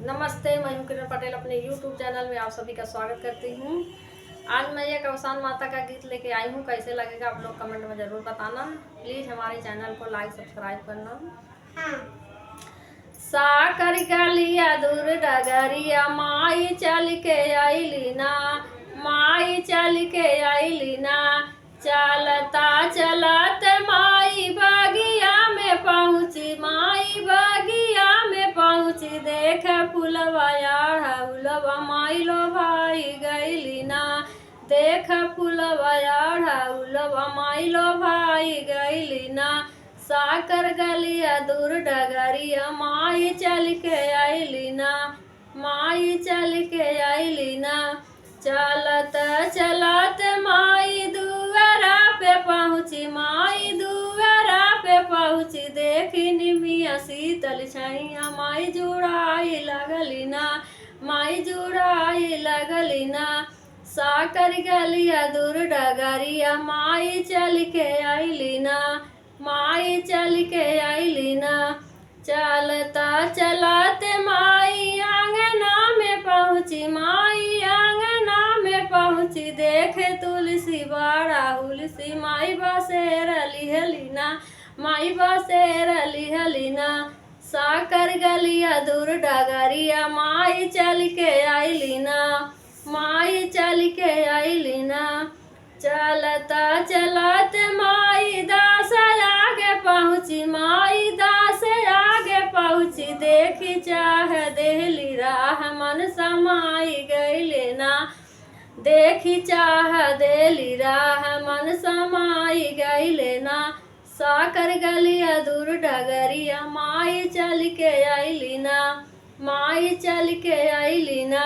नमस्ते, मैं हूं किरण पटेल। अपने YouTube चैनल में आप सभी का स्वागत करती हूं। आज मैं एक अवसान माता का गीत लेके आई हूं। कैसे लगेगा आप लोग कमेंट में ज़रूर बताना। प्लीज़ हमारे चैनल को लाइक सब्सक्राइब करना। साकर गलिया दूर डगरिया माई चल के आईली ना, माई चल के आईली ना। चलता चलत माई बगिया में पहुँची, माई बगिया में पहुँची। देख फुलवा याढ़उलवा माई लो भाई गईली ना, देख फुलवा याढ़उलवा माई लो भाई गईली ना। साकर गलिया दूर डगरिया माई चल के आईली ना, माई चल के आईली ना। चलत चलत माई दुआरा पे पहुँची, माई दुआरा पे पहुँची। देखी निमिया शीतल छैया माई जुड़ाई लगली ना, माई जुड़ाई लगली ना। साकर गलिया दूर डगरिया माई चल के आईली ना, माई चल के आईली ना। चलता चलत माई आंगना में पहुँची, माई आंगना में पहुँची। देखे तुलसी बड़ा हुलसी माई बसेर लिहली ना, माई बसेर लिहली ना। साकर गलिया दूर डगरिया माई चल के आईली ना, माई चल के आईली ना। चलता चलत माई दास आगे पहुँची, माई दास आगे पहुँची। देखी चाह देहली राह मन समाई गईले ना, देखी चाह देली राह मन समाई गईले ना। साकर गलिया दूर डगरिया माई चल के आईली ना, माई चल के आईली ना।